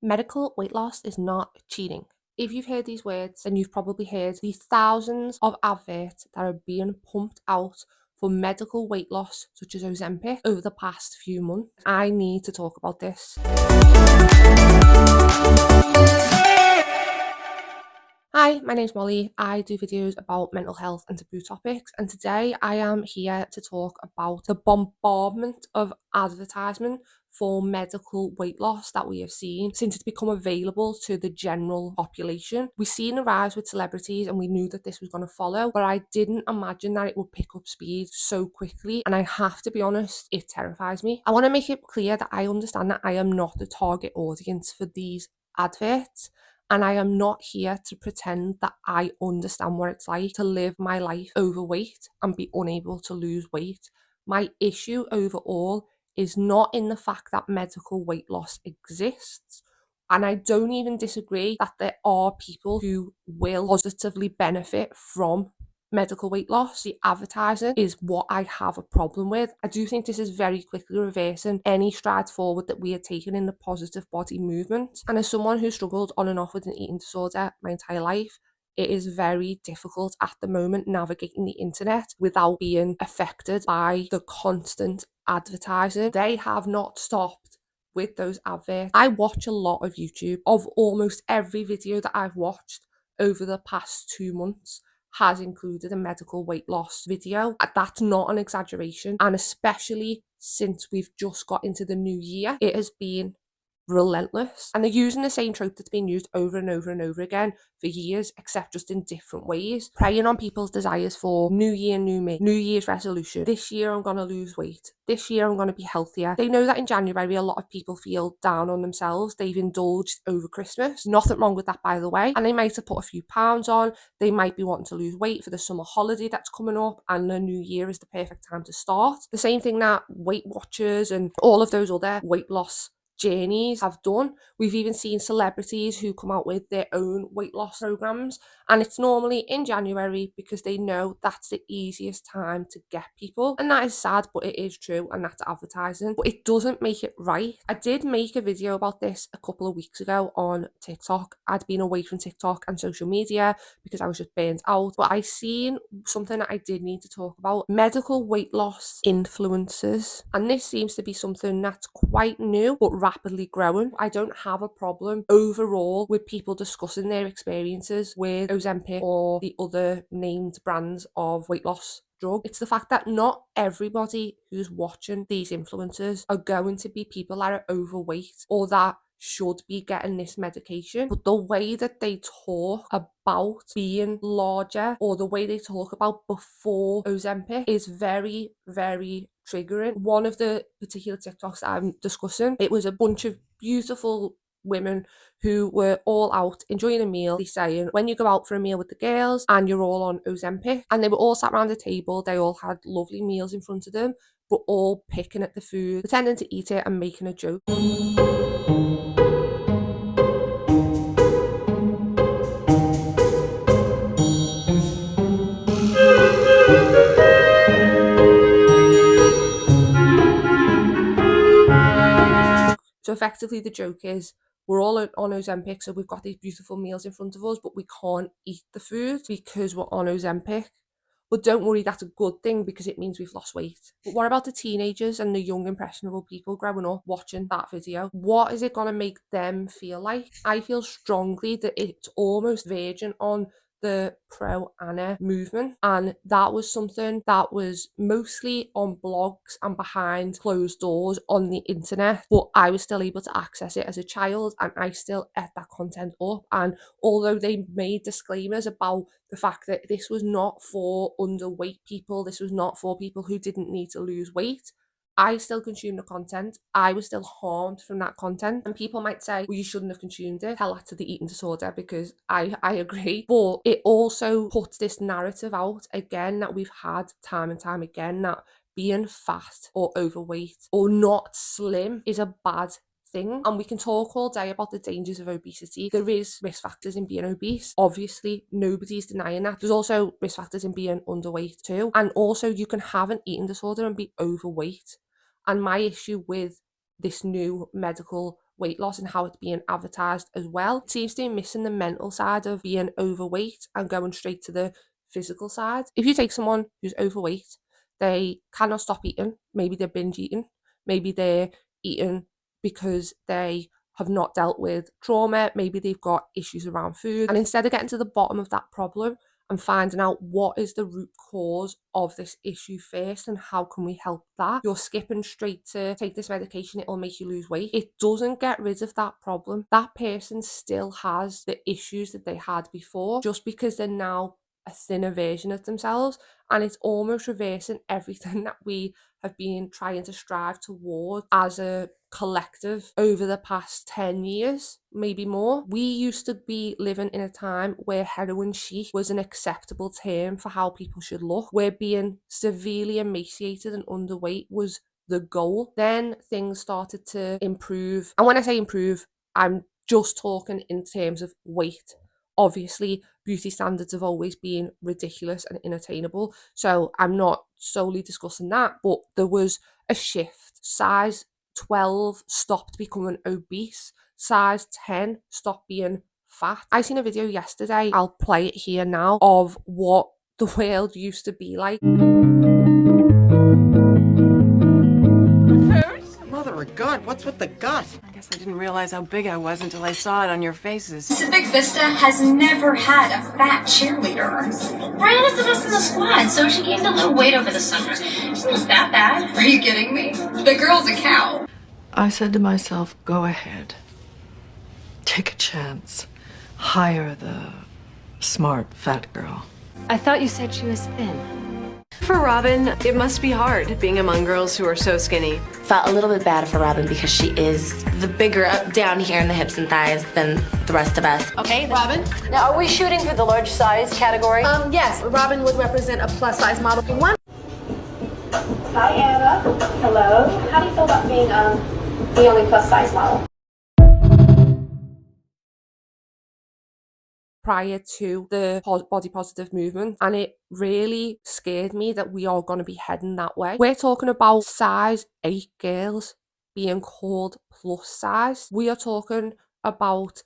Medical weight loss is not cheating. If you've heard these words, then you've probably heard the thousands of adverts that are being pumped out for medical weight loss, such as Ozempic, over the past few months. I need to talk about this. Hi, my name's Molly. I do videos about mental health and taboo topics, and today I am here to talk about the bombardment of advertisement for medical weight loss that we have seen since it's become available to the general population. We've seen a rise with celebrities and we knew that this was going to follow, but I didn't imagine that it would pick up speed so quickly, and I have to be honest, it terrifies me. I want to make it clear that I understand that I am not the target audience for these adverts. And I am not here to pretend that I understand what it's like to live my life overweight and be unable to lose weight. My issue overall is not in the fact that medical weight loss exists. And I don't even disagree that there are people who will positively benefit from medical weight loss. The advertising is what I have a problem with. I do think this is very quickly reversing any strides forward that we are taking in the positive body movement. And as someone who struggled on and off with an eating disorder my entire life, it is very difficult at the moment navigating the internet without being affected by the constant advertising. They have not stopped with those adverts. I watch a lot of YouTube. Of almost every video that I've watched over the past 2 months has included a medical weight loss video. That's not an exaggeration. And especially since we've just got into the new year, it has been relentless. And they're using the same trope that's been used over and over and over again for years, except just in different ways, preying on people's desires for new year, new me, new year's resolution. This year I'm gonna lose weight. This year I'm gonna be healthier. They know that in January a lot of people feel down on themselves. They've indulged over Christmas. Nothing wrong with that, by the way. And they might have put a few pounds on. They might be wanting to lose weight for the summer holiday that's coming up, and the new year is the perfect time to start. The same thing that Weight Watchers and all of those other weight loss journeys have done. We've even seen celebrities who come out with their own weight loss programs, and it's normally in January because they know that's the easiest time to get people. And that is sad, but it is true, and that's advertising. But it doesn't make it right. I did make a video about this a couple of weeks ago on TikTok. I'd been away from TikTok and social media because I was just burnt out, but I seen something that I did need to talk about: medical weight loss influencers. And this seems to be something that's quite new but rapidly growing. I don't have a problem overall with people discussing their experiences with Ozempic or the other named brands of weight loss drug. It's the fact that not everybody who's watching these influencers are going to be people that are overweight or that should be getting this medication, but the way that they talk about being larger or the way they talk about before Ozempic is very, very triggering. One of the particular TikToks that I'm discussing, it was a bunch of beautiful women who were all out enjoying a meal. They saying, when you go out for a meal with the girls and you're all on Ozempic, and they were all sat around the table, they all had lovely meals in front of them, but all picking at the food, pretending to eat it and making a joke. So effectively the joke is, we're all on Ozempic, so we've got these beautiful meals in front of us, but we can't eat the food because we're on Ozempic. But don't worry, that's a good thing because it means we've lost weight. But what about the teenagers and the young impressionable people growing up watching that video? What is it going to make them feel like? I feel strongly that it's almost verging on the pro-Anna movement, and that was something that was mostly on blogs and behind closed doors on the internet, but I was still able to access it as a child, and I still ate that content up. And although they made disclaimers about the fact that this was not for underweight people, this was not for people who didn't need to lose weight, I still consumed the content. I was still harmed from that content. And people might say, well, you shouldn't have consumed it. Tell that to the eating disorder, because I agree. But it also puts this narrative out again that we've had time and time again, that being fat or overweight or not slim is a bad thing. And we can talk all day about the dangers of obesity. There is risk factors in being obese. Obviously, nobody's denying that. There's also risk factors in being underweight too. And also you can have an eating disorder and be overweight. And my issue with this new medical weight loss and how it's being advertised as well. It seems to be missing the mental side of being overweight and going straight to the physical side. If you take someone who's overweight, they cannot stop eating. Maybe they're binge eating. Maybe they're eating because they have not dealt with trauma. Maybe they've got issues around food. And instead of getting to the bottom of that problem and finding out what is the root cause of this issue first and how can we help that, you're skipping straight to take this medication, it'll make you lose weight. It doesn't get rid of that problem. That person still has the issues that they had before, just because they're now a thinner version of themselves, and it's almost reversing everything that we have been trying to strive toward as a collective over the past 10 years, maybe more. We used to be living in a time where heroin chic was an acceptable term for how people should look, where being severely emaciated and underweight was the goal. Then things started to improve, and when I say improve, I'm just talking in terms of weight. Obviously, beauty standards have always been ridiculous and unattainable, so I'm not solely discussing that, but there was a shift. Size 12 stopped becoming obese, size 10 stopped being fat. I seen a video yesterday, I'll play it here now, of what the world used to be like. Mother of God, what's with the gut? I guess I didn't realize how big I was until I saw it on your faces. Pacific Vista has never had a fat cheerleader. Brianna's the best in the squad, so she gained a little weight over the summer. It's not that bad. Are you kidding me? The girl's a cow. I said to myself, go ahead. Take a chance. Hire the smart fat girl. I thought you said she was thin. For Robin, it must be hard being among girls who are so skinny. Felt a little bit bad for Robin because she is the bigger up down here in the hips and thighs than the rest of us. Okay, Robin. Now, are we shooting for the large size category? Yes, Robin would represent a plus size model. One. Hi, Anna. Hello. How do you feel about being the only plus size model? Prior to the body positive movement, and it really scared me that we are going to be heading that way. We're talking about size 8 girls being called plus size. We are talking about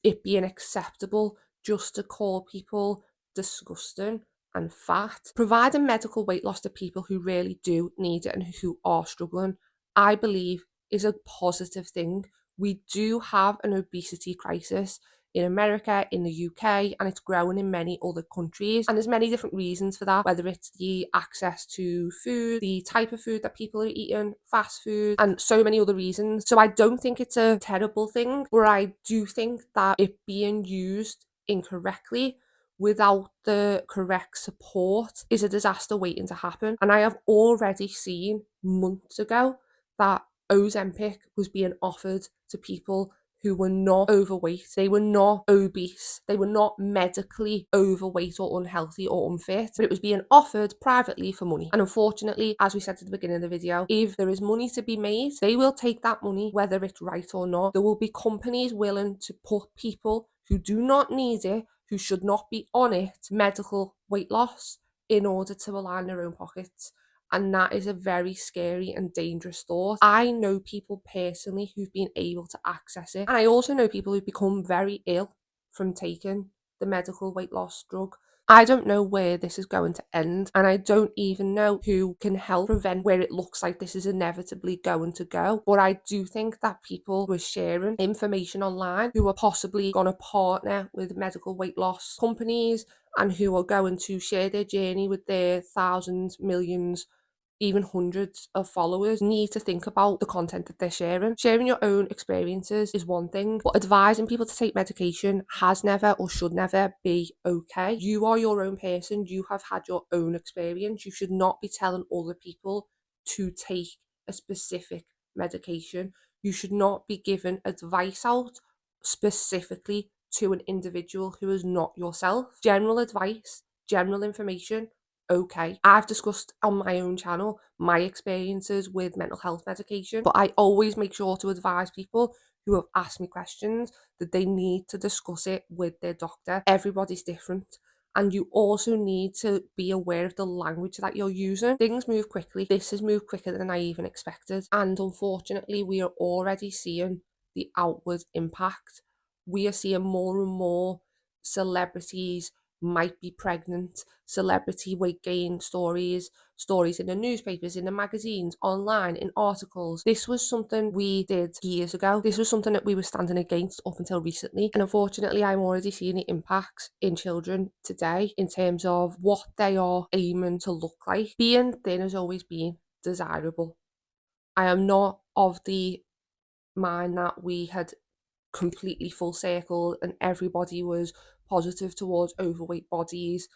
it being acceptable just to call people disgusting and fat. Providing medical weight loss to people who really do need it and who are struggling, I believe, is a positive thing. We do have an obesity crisis in America, in the UK, and it's growing in many other countries. And there's many different reasons for that, whether it's the access to food, the type of food that people are eating, fast food, and so many other reasons. So I don't think it's a terrible thing, but I do think that it being used incorrectly without the correct support is a disaster waiting to happen. And I have already seen months ago that Ozempic was being offered to people who were not overweight, they were not obese, they were not medically overweight or unhealthy or unfit, but it was being offered privately for money. And unfortunately, as we said at the beginning of the video, if there is money to be made, they will take that money, whether it's right or not. There will be companies willing to put people who do not need it, who should not be on it, medical weight loss in order to align their own pockets. And that is a very scary and dangerous thought. I know people personally who've been able to access it. And I also know people who've become very ill from taking the medical weight loss drug. I don't know where this is going to end, and I don't even know who can help prevent where it looks like this is inevitably going to go. But I do think that people who are sharing information online, who are possibly going to partner with medical weight loss companies and who are going to share their journey with their thousands, millions, even hundreds of followers, need to think about the content that they're sharing. Sharing your own experiences is one thing, but advising people to take medication has never or should never be okay. You are your own person. You have had your own experience. You should not be telling other people to take a specific medication. You should not be giving advice out specifically to an individual who is not yourself. General advice, general information, okay. I've discussed on my own channel my experiences with mental health medication, but I always make sure to advise people who have asked me questions that they need to discuss it with their doctor. Everybody's different. And you also need to be aware of the language that you're using. Things move quickly. This has moved quicker than I even expected. And unfortunately, we are already seeing the outward impact. We are seeing more and more celebrities might be pregnant, celebrity weight gain stories in the newspapers, in the magazines, online, in articles. This was something we did years ago. This was something that we were standing against up until recently. And unfortunately, I'm already seeing the impacts in children today in terms of what they are aiming to look like. Being thin has always been desirable. I am not of the mind that we had completely full circle and everybody was positive towards overweight bodies.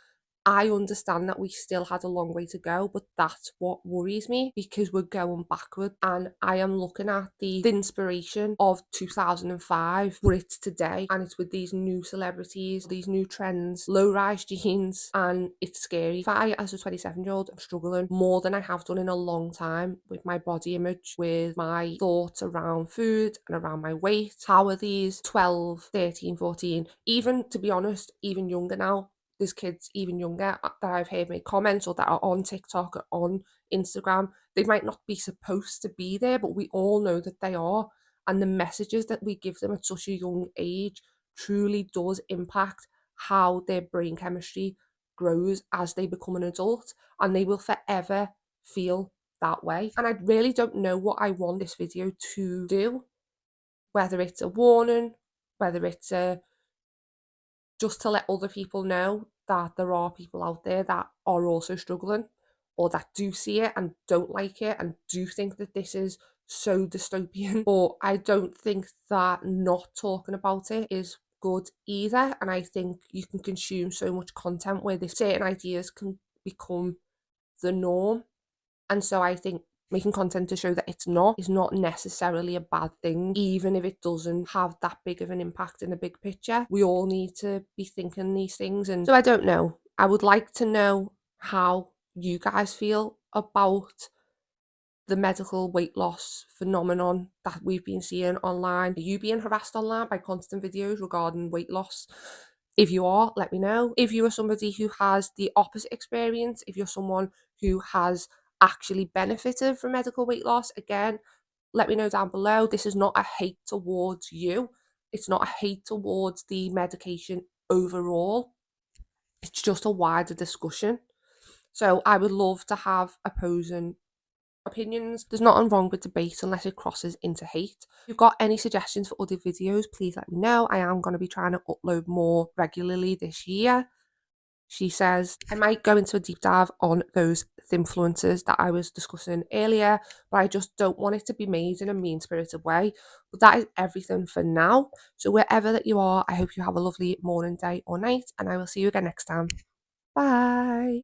I understand that we still had a long way to go, but that's what worries me because we're going backward. And I am looking at the inspiration of 2005, but it's today, and it's with these new celebrities, these new trends, low-rise jeans, and it's scary. If I, as a 27-year-old, am struggling more than I have done in a long time with my body image, with my thoughts around food and around my weight, how are these 12, 13, 14, even, to be honest, even younger now, there's kids even younger that I've heard make comments or that are on TikTok or on Instagram. They might not be supposed to be there, but we all know that they are. And the messages that we give them at such a young age truly does impact how their brain chemistry grows as they become an adult, and they will forever feel that way. And I really don't know what I want this video to do, whether it's a warning, whether it's a just to let other people know that there are people out there that are also struggling, or that do see it and don't like it and do think that this is so dystopian. But I don't think that not talking about it is good either. And I think you can consume so much content where this certain ideas can become the norm. And so I think making content to show that it's not is not necessarily a bad thing, even if it doesn't have that big of an impact in the big picture. We all need to be thinking these things. And so I don't know. I would like to know how you guys feel about the medical weight loss phenomenon that we've been seeing online. Are you being harassed online by constant videos regarding weight loss? If you are, let me know. If you are somebody who has the opposite experience, if you're someone who has actually benefited from medical weight loss, again, let me know down below. This is not a hate towards you. It's not a hate towards the medication overall. It's just a wider discussion. So I would love to have opposing opinions. There's nothing wrong with debate unless it crosses into hate. If you've got any suggestions for other videos, please let me know. I am going to be trying to upload more regularly this year. She says, I might go into a deep dive on those thin-fluencers that I was discussing earlier, but I just don't want it to be made in a mean-spirited way. But that is everything for now. So wherever that you are, I hope you have a lovely morning, day or night, and I will see you again next time. Bye.